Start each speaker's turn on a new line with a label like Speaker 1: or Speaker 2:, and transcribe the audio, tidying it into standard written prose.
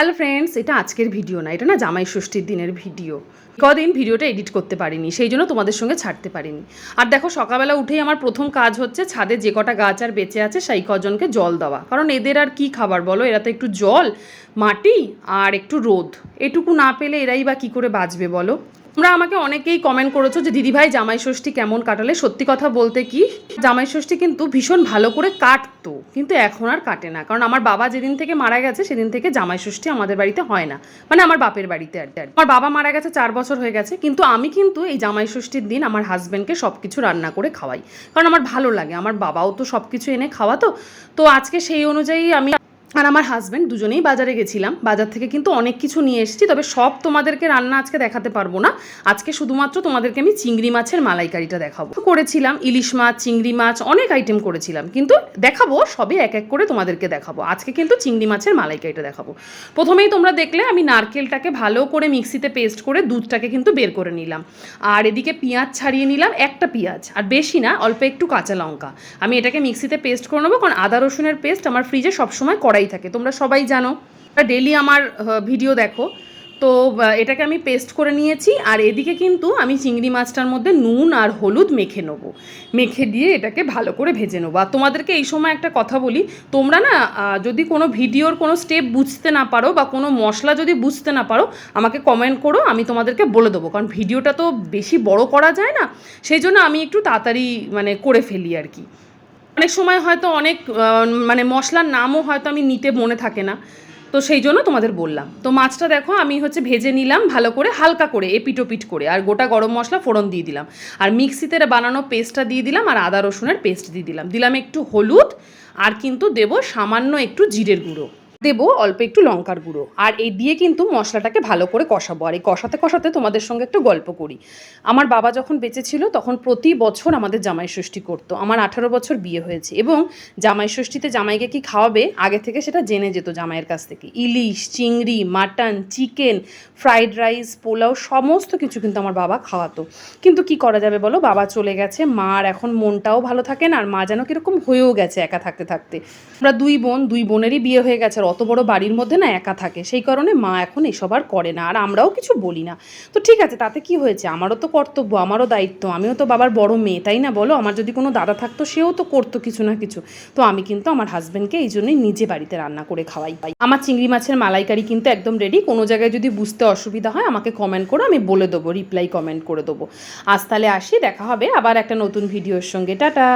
Speaker 1: Hello friends, এটা আজকের video না, এটা না জামাই ষষ্ঠীর দিনের ভিডিও। কদিন ভিডিওটা এডিট করতে পারিনি, সেই জন্য তোমাদের সঙ্গে ছাড়তে পারিনি। আর দেখো, সকালবেলা উঠেই আমার প্রথম কাজ হচ্ছে ছাদে যে কটা গাছ আর বেঁচে আছে সেই কজনকে জল দেওয়া। কারণ এদের আর কি খাবার বলো, এরা তো একটু জল, মাটি আর একটু রোদ, এটুকু না পেলে এরাই বা কী করে বাঁচবে বলো। তোমরা আমাকে অনেকেই কমেন্ট করেছো যে দিদিভাই জামাই ষষ্ঠী কেমন কাটালে। সত্যি কথা বলতে কি, জামাই ষষ্ঠী কিন্তু ভীষণ ভালো করে কাটতো, কিন্তু এখন আর কাটে না। কারণ আমার বাবা যেদিন থেকে মারা গেছে সেদিন থেকে জামাই ষষ্ঠী আমাদের বাড়িতে হয় না, মানে আমার বাপের বাড়িতে আর কি। আমার বাবা মারা গেছে 4 বছর হয়ে গেছে, কিন্তু আমি কিন্তু এই জামাই ষষ্ঠীর দিন আমার হাজব্যান্ডকে সব কিছু রান্না করে খাওয়াই, কারণ আমার ভালো লাগে। আমার বাবাও তো সব কিছু এনে খাওয়াতো। তো আজকে সেই অনুযায়ী আমি আর আমার হাজব্যান্ড দুজনেই বাজারে গেছিলাম। বাজার থেকে কিন্তু অনেক কিছু নিয়ে এসেছি, তবে সব তোমাদেরকে রান্না আজকে দেখাতে পারবো না। আজকে শুধুমাত্র তোমাদেরকে আমি চিংড়ি মাছের মালাইকারিটা দেখাবো। করেছিলাম ইলিশ মাছ, চিংড়ি মাছ, অনেক আইটেম করেছিলাম, কিন্তু দেখাবো সবই এক এক করে তোমাদেরকে দেখাবো। আজকে কিন্তু চিংড়ি মাছের মালাইকারিটা দেখাবো। প্রথমেই তোমরা দেখলে আমি নারকেলটাকে ভালো করে মিক্সিতে পেস্ট করে দুধটাকে কিন্তু বের করে নিলাম। আর এদিকে পেঁয়াজ ছাড়িয়ে নিলাম, একটা পেঁয়াজ, আর বেশি না, অল্প একটু কাঁচা লঙ্কা। আমি এটাকে মিক্সিতে পেস্ট করে নেবো, কারণ আদা রসুনের পেস্ট আমার ফ্রিজে সবসময় করাই থাকে, তোমরা সবাই জানো, ডেলি আমার ভিডিও দেখো। তো এটাকে আমি পেস্ট করে নিয়েছি। আর এদিকে কিন্তু আমি চিংড়ি মাছটার মধ্যে নুন আর হলুদ মেখে নেবো, মেখে দিয়ে এটাকে ভালো করে ভেজে নেবো। আর তোমাদেরকে এই সময় একটা কথা বলি, তোমরা না যদি কোনো ভিডিওর কোনো স্টেপ বুঝতে না পারো বা কোনো মশলা যদি বুঝতে না পারো, আমাকে কমেন্ট করো, আমি তোমাদেরকে বলে দেবো। কারণ ভিডিওটা তো বেশি বড় করা যায় না, সেই জন্য আমি একটু তাড়াতাড়ি মানে করে ফেলি আর কি। অনেক সময় হয়তো অনেক মানে মশলার নামও হয়তো আমি নিতে মনে থাকে না, তো সেই জন্য তোমাদের বললাম। তো মাছটা দেখো আমি ভেজে নিলাম ভালো করে, হালকা করে এপিটোপিট করে, আর গোটা গরম মশলা ফোড়ন দিয়ে দিলাম, আর মিক্সিতে বানানো পেস্টটা দিয়ে দিলাম, আর আদা রসুনের পেস্ট দিয়ে দিলাম একটু হলুদ, আর কিন্তু দেবো সামান্য একটু জিরের গুঁড়ো, দেবো অল্প একটু লঙ্কার গুঁড়ো। আর এই দিয়ে কিন্তু মশলাটাকে ভালো করে কষাবো। আর এই কষাতে কষাতে তোমাদের সঙ্গে একটু গল্প করি। আমার বাবা যখন বেঁচে ছিল তখন প্রতি বছর আমাদের জামাই ষষ্ঠী করতো। আমার 18 বছর বিয়ে হয়েছে, এবং জামাই ষষ্ঠীতে জামাইকে কি খাওয়াবে আগে থেকে সেটা জেনে যেত জামাইয়ের কাছ থেকে। ইলিশ, চিংড়ি, mutton, chicken, fried rice, pulao, সমস্ত কিছু কিন্তু আমার বাবা খাওয়াতো। কিন্তু কি করা যাবে বলো, বাবা চলে গেছে, মার এখন মনটাও ভালো থাকে না, আর মা যেন কীরকম হয়েও গেছে একা থাকতে থাকতে। আমরা দুই বোনেরই বিয়ে হয়ে গেছে, আর অত বড় বাড়ির মধ্যে না একা থাকে, সেই কারণে মা এখন এসব আর করে না, আর আমরাও কিছু বলি না। তো ঠিক আছে, তাতে কি হয়েছে, আমারও তো কর্তব্য, আমারও দায়িত্ব, আমিও তো বাবার বড় মেয়ে, তাই না বলো। আমার যদি কোনো দাদা থাকতো সেও তো করতো কিছু না কিছু। তো আমি কিন্তু আমার হাজব্যান্ডকে এই জন্যই নিজে বাড়িতে রান্না করে খাওয়াই। আমার চিংড়ি মাছের মালাইকারি কিন্তু একদম রেডি। কোনো জায়গায় যদি বুঝতে অসুবিধা হয় আমাকে কমেন্ট করো, আমি বলে দেবো, রিপ্লাই কমেন্ট করে দেবো। আজ তাহলে আসি, দেখা হবে আবার একটা নতুন ভিডিওর সঙ্গে। টাটা।